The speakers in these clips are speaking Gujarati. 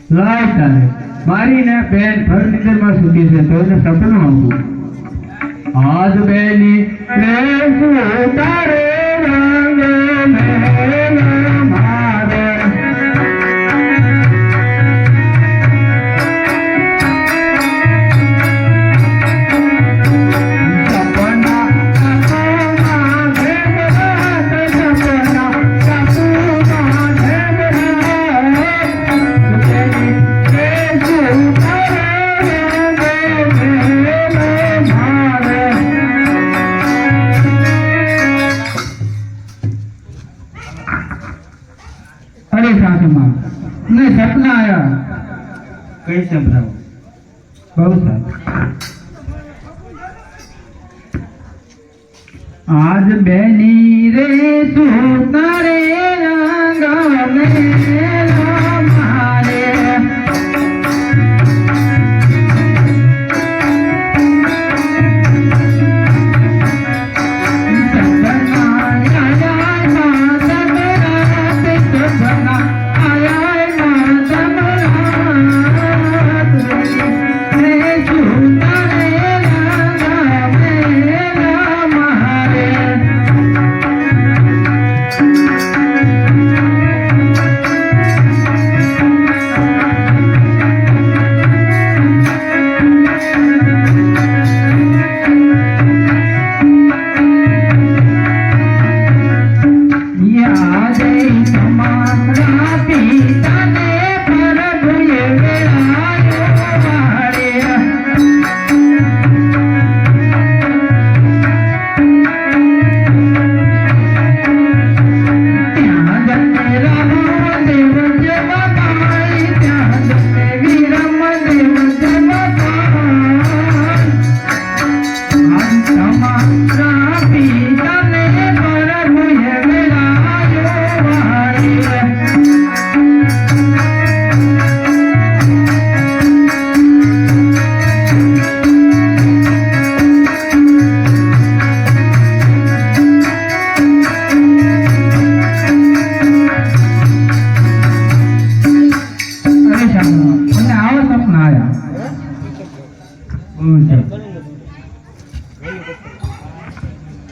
લાય તારે મારી ને બેન ફર્નિચર માં સૂતી છે તો એને સપનું આવતું આજ બેની રે તારે રંગ મેલ મારે अरे सासमा ने सपना आया कैसे बताओ बहुत सारा आज बेनी रे तू तारे रंग में मारे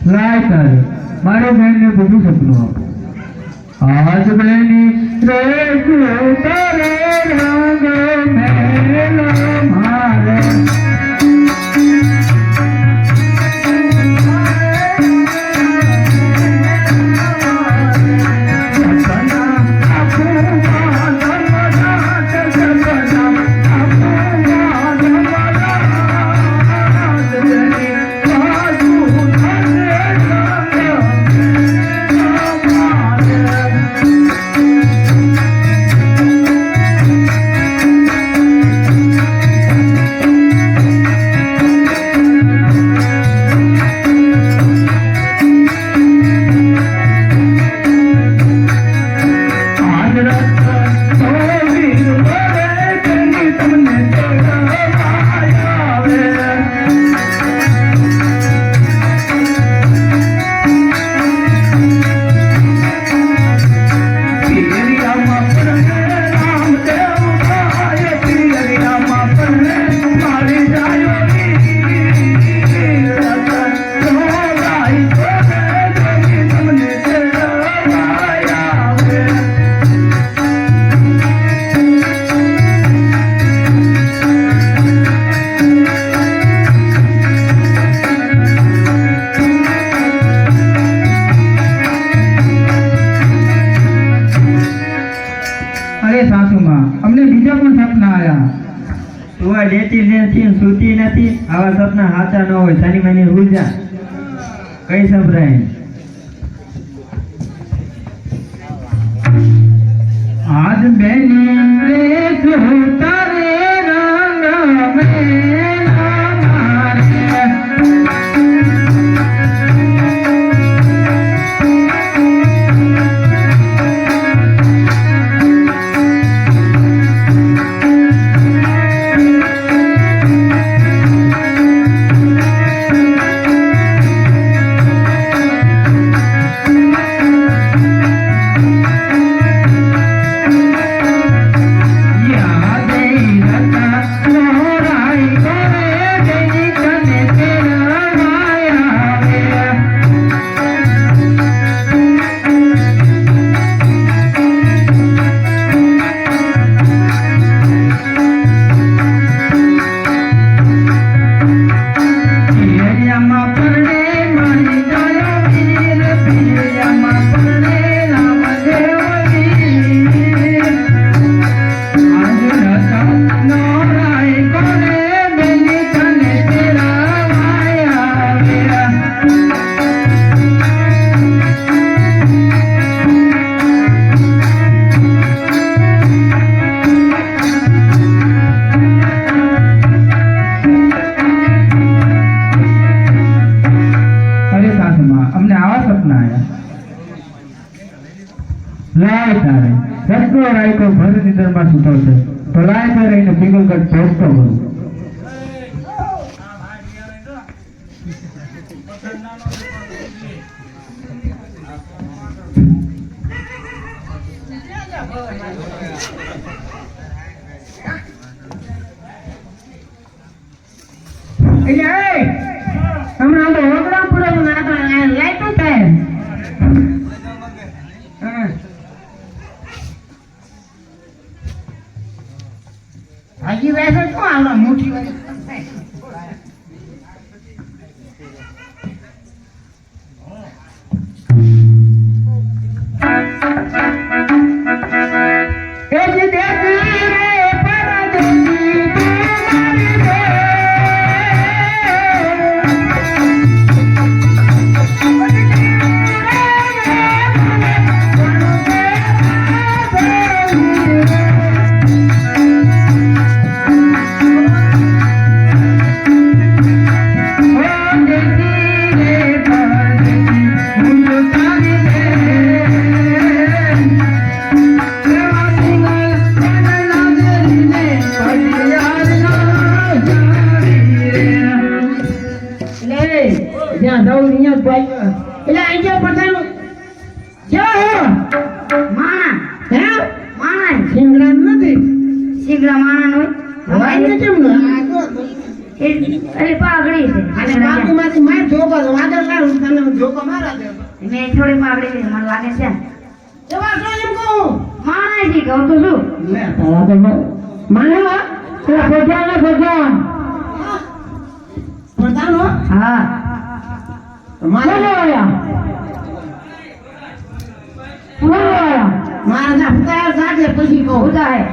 लाय तारे मारे बहन ने बुझू सपनों आज बहनी रे तू तारे रंग मेल मारे अमने बीजा पण सपना आया सुवा लेती नहीं सूती नहीं आवा सपना हाचा न हो सानी महीने भूल जा कई संभराय आज बेनी रे तू तारे रंग में Yeah. લાય તારે સગો રાયકો ભરની દરમાં સૂતો છે તો લાય તારે એને પિંગલગઢ પહોંચતો કરું હમણાં તો ઓગળા પૂરો લાઈટો થાય હજી વેસે શું આવડે મોટી થોડી પાગડી છે મને લાગે છે જવા શું એમ કહું માણાજી કહું તો શું લે તારા તો માણા તે ભગવાન ભગવાન હા મારા મારા પુતા જાગે પછી કહું ઉદાય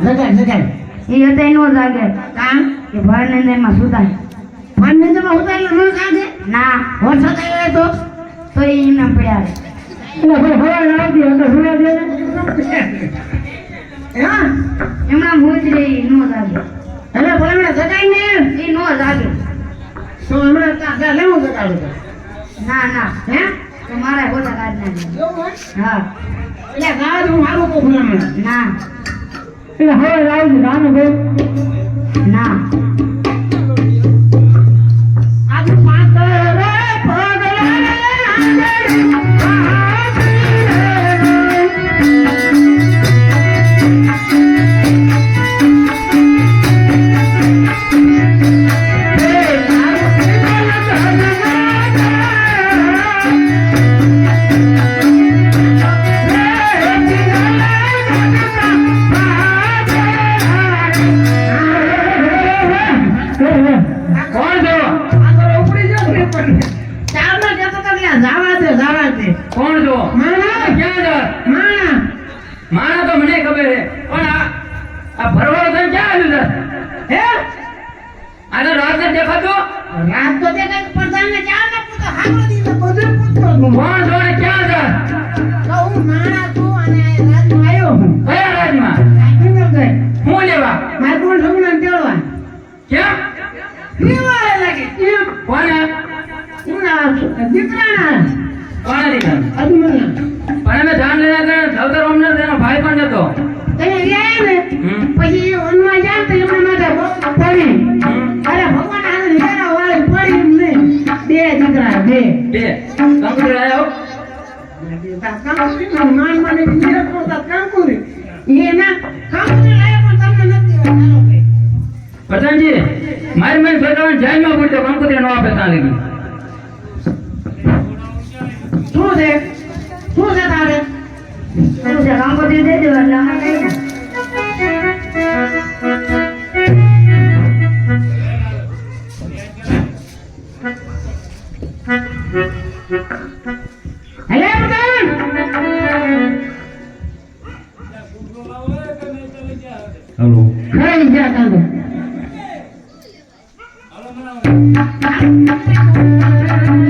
જગાય એ હતા નો જાગે કામ કે ભરનંદર માં સુતાય ભરનંદર માં ઉતાય નો જાગે ના હોઠ થાય તો એ ના પડ્યા એટલે ભરવા આવતી એટલે ભરવા દે હા એમના મોજરે નો જાગે એટલે ભરવા જગાય ને એ નો જાગે તો હમણાં તા લેવું જગાડું ના હે તમારા હોતા કાઢ ના હા એટલે ગાડ હું હારું કો ભરવા ના એટલે હવે લાવજો નાનો ભાઈ ના આજ પાતરે પ્રધાનજી મારી મને સરકાર જાહેરમાં પૂછ્યો કંકોત્રી નો આપે ત્યાં લગી શું છે તારે કંકોત્રી દે દે એટલે અમે કઈ હેલો પ્રધાન હેલો કઈ જાતા તો Thank you.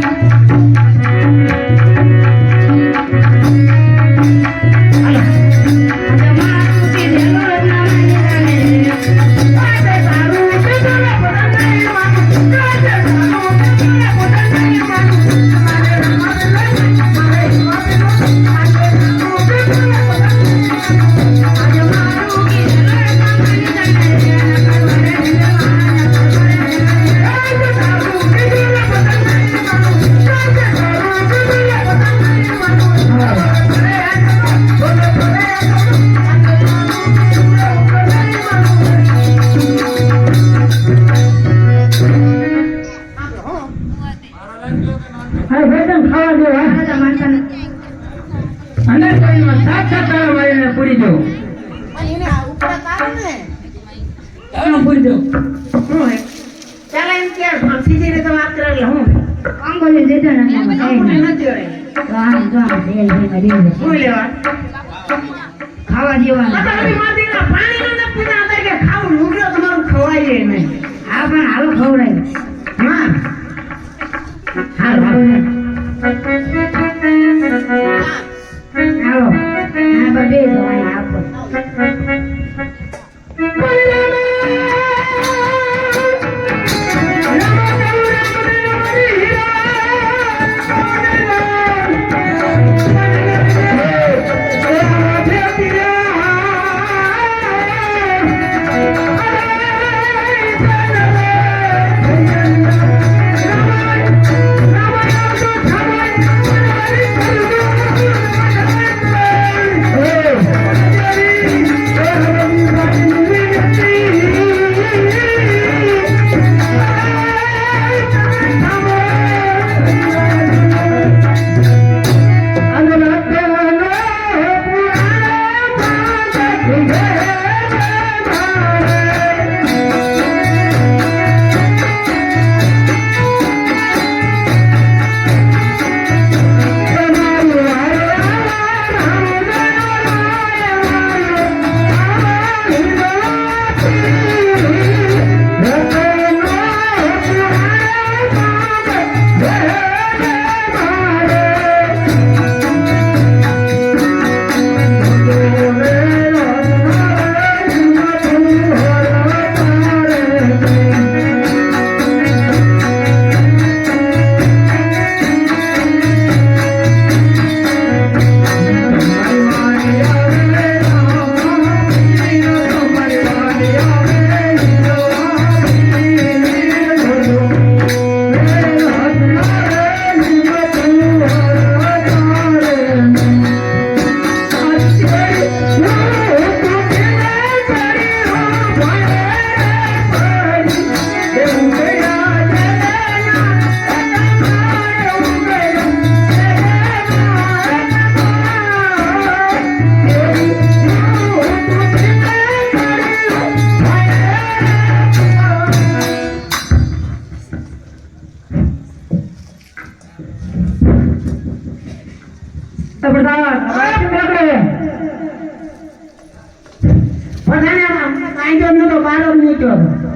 તમે દેતા ને આપણને નથી હોય. તો આમ જો આમ તેલ ભેગા દેવું શું લેવા? ખાવા દેવાનું અત્યારે માટીના પાણીનો ને પીના હતા કે ખાવું લુગડો તમારું ખવાય નહીં. હા પણ હાલો ખવડાય હા. હાલો હાલો આ બધે દવાઈ આપો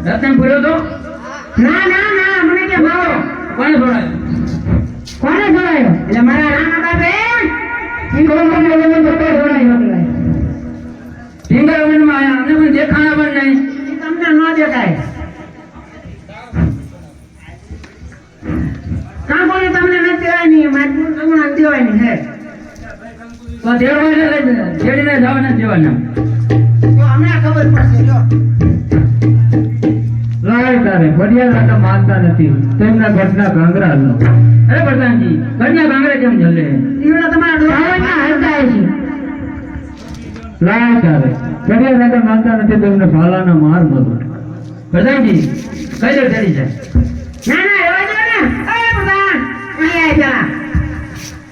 રતન પૂરો તો ના ના ના મને કે ભાવો કોને છોડાયો? કોને છોડાયો? એટલે મારા રાણા બાપે ઢીંગરાવનમાં આયા અમને પણ દેખાણા પણ નહીં. ઈ તમને ન દેખાય. કાં બોલે તમને નથી દેવાય નહીં, મારી હમણાં દેવાય નહીં હે. તો દેડવાને છેડીને જવાના દેવાના. તો હમણાં ખબર પડશે લો. લાય તારે બડિયા રાતા માનતા નથી તેમના ઘટના કાંગરા નો. અરે પ્રધાનજી ઘટના કાંગરા કેમ જલે? ઈવડા તમારા ડોહામાં હરદાય છે. લાય તારે બડિયા રાતા માનતા નથી તેમને ફાલાના માર મધો. પ્રધાનજી કઈ દે ચડી જાય. ના ના એવા દે ને. એ પ્રધાન અહીં આય પેલા.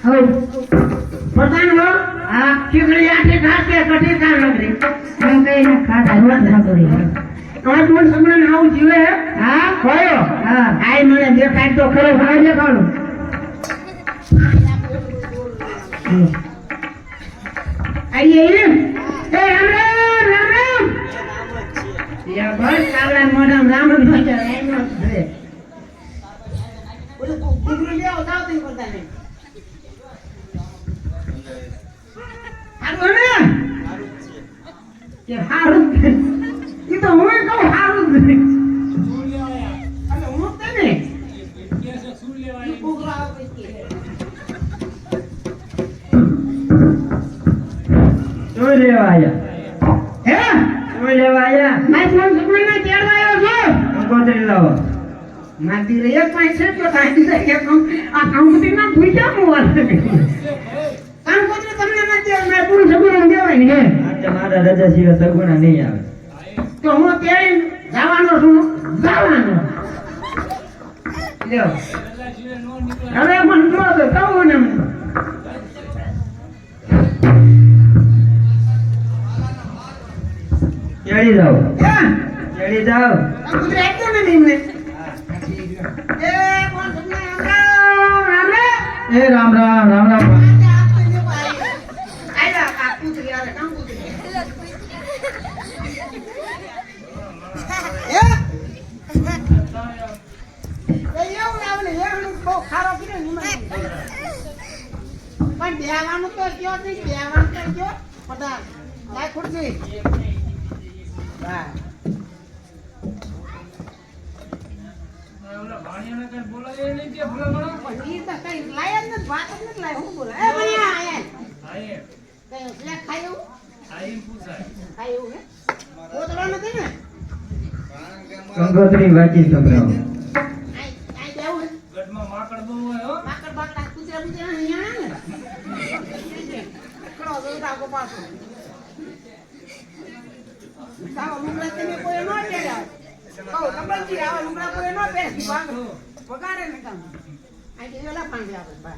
હો પ્રધાન હો. હા ખીગડી આખી ઘાસ કે કટી કાન નગરી. હું કઈ ના ખાતા રોજ ના કરી તમારે કોણ સગડાને આવું જીવે હે? હા કયો? હા આય મને દેખાય તો ખરો ભાઈ દેખાડો. આઈએ એમ. એ રામ રામ રામ રામ. યા બસ કાગડા મોઢામ રામ રામ ભજે એમ ન ભજે. ઓલો દીકરી લેવો જાવ તી કરતા ને. હારું ને? કે હારું. ઈ તો હું કહું હારું જ નહીં. અરે હું તને જોઈ લેવા આયા. હે જોઈ લેવા આયા. માય ફોન સુકડીને તેડવા આવ્યો છો. કંકોત્રી લાવો. મારી રે પાંચ છે તો તાઈ દે કે આ કાઉન્ટિંગ ના ભૂઈ જા મોર. કામ કોતરે તમને ના દે મે પૂરું સગુણ દેવાય ને હે. આજે મારા રજા સિવાય સગુણા નહીં આવે. તો હું તેડી જવાનો છું. જવાનો. લ્યો. હવે મન જો તો કહું ને મને. ચડી જાઓ. હે ચડી જાઓ. કુતરે આપ્યો ને એમને. એ કોણ તમને રામ એ રામ રામ રામ રામ આયલા કા કૂતરી આવે કામ કૂતરી હે એવું આવે ને એવું બહુ ખારો પીને નિમા પણ બેવાનું તો કયો નહીં બેવાનું તો કયો પતા લાય ખુરશી વાહ ઈ તો કઈ લાય જ નથી વાત જ નથી લાય હું બોલા એ બન્યા આયા કઈ લે ખાયું ખાયું હે ઓતરો નથી ને કંકોત્રી વાંચી સંભળાવો આઈ દેવું ગઢમાં માકડ બહુ હોય હો માકડ બાકડા કૂતરા બુતરા અહીંયા ને કડો દોડા કો પાછો સાવ લુગડા તમે કોઈ નો પહેર્યા કહો કબલજી આવા લુગડા કોઈ નો પહેરી ભાગ પગાડે ને કામ આઈ દેલા પાંડે આવે બા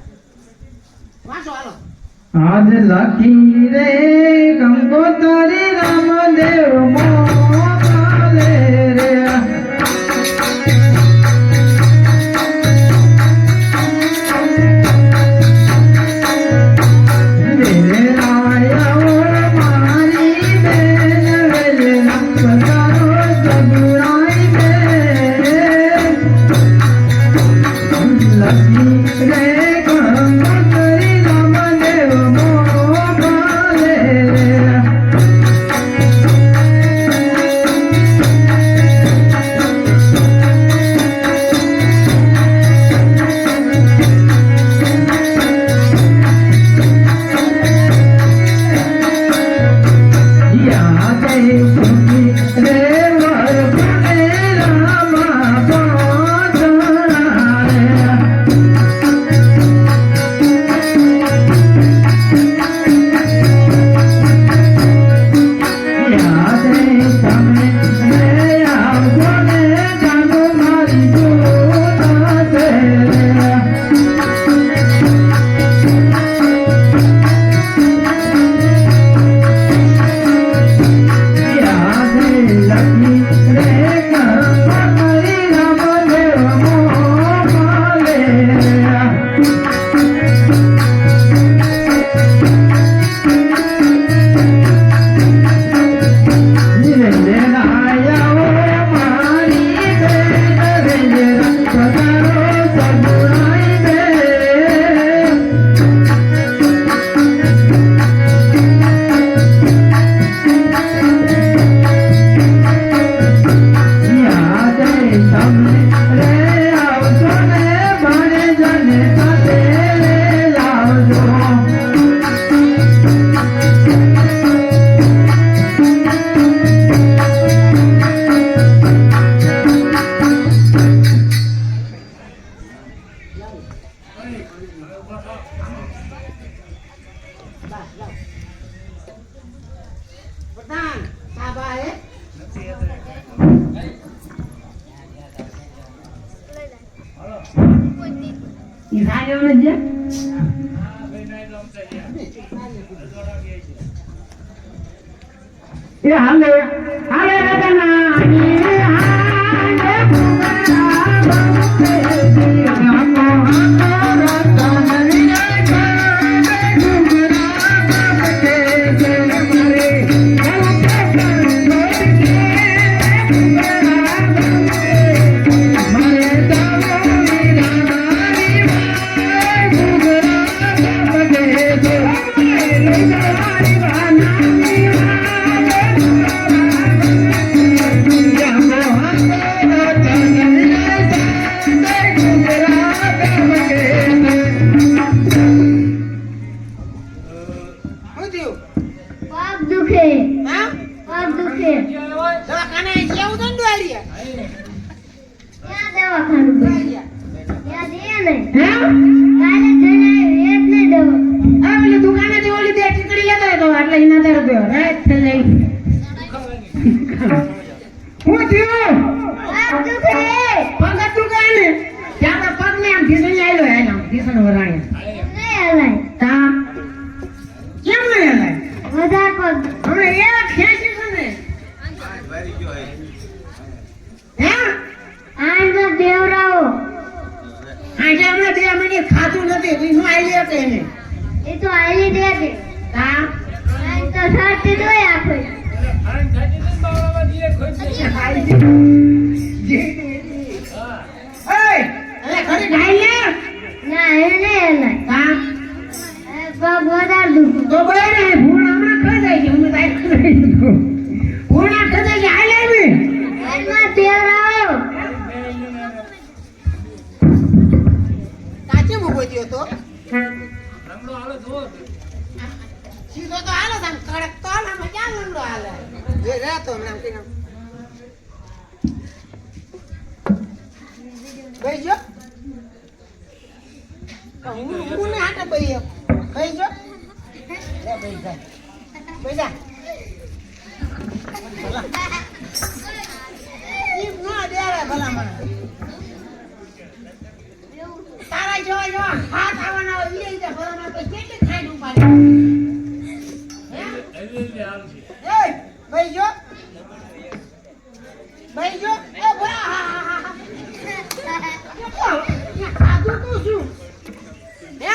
વાંચો હાલો આજ લખી રે કંકોત્રી રામદેવ મોકલે રે પ્રધાન સાબા હે ઈ ભાઈઓ ને જે એ હાલે હાલે રતનાની હાલે પુગરા બહુ ખાતું નથી તું નો આઈ લે એને એ તો આલી દે છે હા આ તો સાચી દોય આપે અલે ખરી ખાઈ લે ના એને હા પગ વધાર દુખો તો બળે ને ભૂણ હમણાં ખાઈ જાય છે હું તાઈ ખાઈ દઉં ભૂણ આ ખાઈ જાય આઈ લેવી એમાં તેલ આવો કાચે મૂકો દ્યો તો સીધો તો હાલો તમ કડક તો હાલ આમાં ક્યાં લંગડો હાલે એ રે તો નામ કે નામ ભાઈ જો હું ને હાટે ભાઈ ભાઈ જો લે ભાઈ જા ભાઈ જા ઈ નો દેરે ભલા મને તારા જો હાથ આવવાના હોય ઈ રીતે ભલા મને કેટલી ખાઈ ઉપાડી એ ભાઈ જો એ ભલા હા ખાધું તું શું હે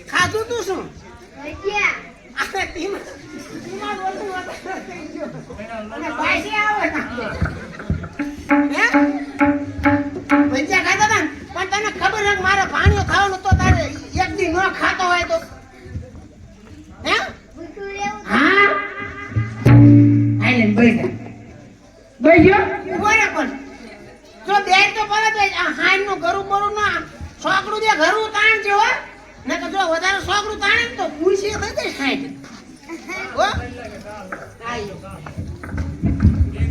ખાધું તું શું ભજીયા આપણે તીમાં બોલતું અને ભાઈ આવે હે ભજીયા ખાતા હતા પણ તને ખબર છે કે મારે પાણીઓ ખાવાનું તો તારે એક દી ન ખાતો હોય તો હે ભૂતું રહેવું હા આઈલેન્ડ બેસા બેજો ઉભો પણ જો બેસ તો પરત આ હાઈન નું ઘરું બરું ના છોકરું દે ઘરું તાણ છે હો ને કે જો વધારે છોકરું તાણે ને તો પૂછી દઈ દે હાઈન હો આયો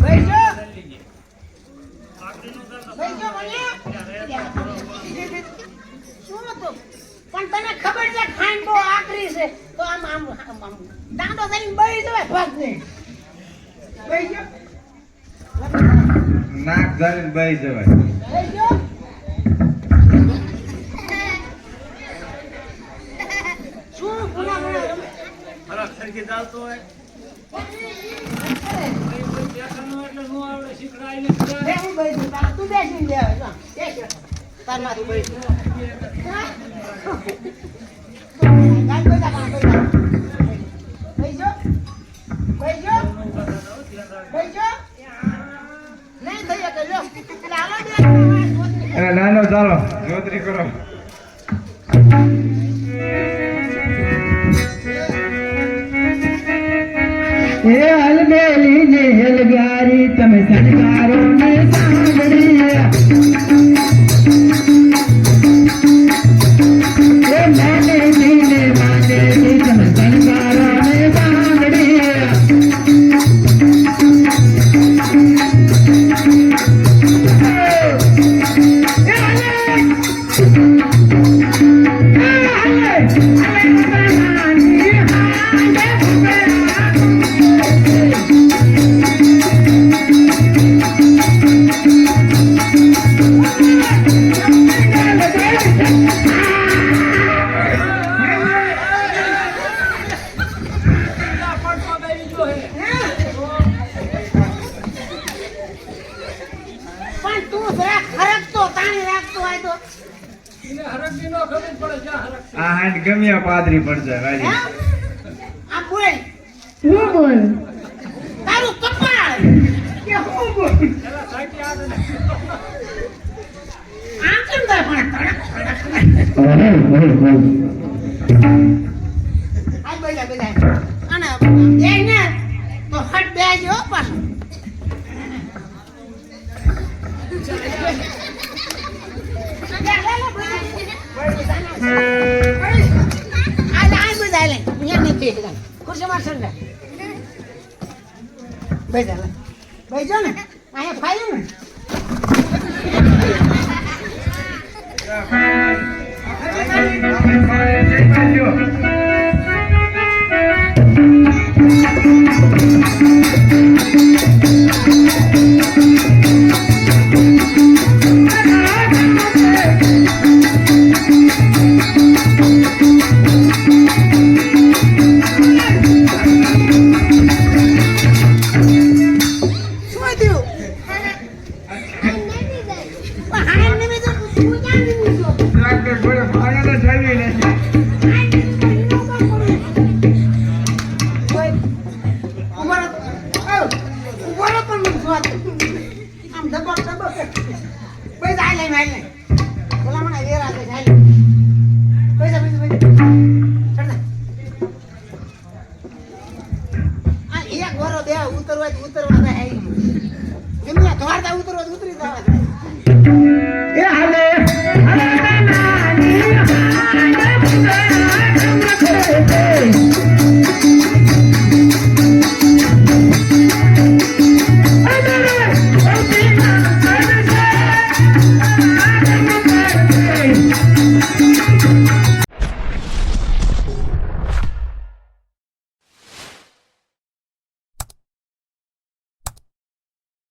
બેજો બેજો મને શું તો પણ તને ખબર છે ખાઈન બહુ આકરી છે તો આમ દાંડો થઈને બળી જવાય ભાગ ને બેજો નાક જાળીને બેહી જવાય બેજો શું ગુના ગુના અરે સરખી ચાલતો હોય બે હું બેસું તારા તું બેસીને લે હવે જા બેસ તાર માથું બેસું ગાય બેસા કાં બેસજો બેસજો બેસજો નહીં થઈ શકે લો એટલે હાલો બે નાનો ચાલો જોતરી કરો એ હલબેલી ને હલગારી તમે સંસ્કારો ને સાંભળી એ માને જીને માને જી તમે સંસ્કારો ને સાંભળી પણ તું જરા ખરકતો તાણી રાખતો હોય તો આ હાંડ ગમ્યા પાદરી પડશે હે રાજી આ બોલ હું બોલ તારું કપાળ કે હું બોલ આમ કેમ થાય પણ આ બેજા અને એ ને તો હટ બેજો પાછો ખુરશી મારશે ને બેજો ને અહીંયા ફાયું ને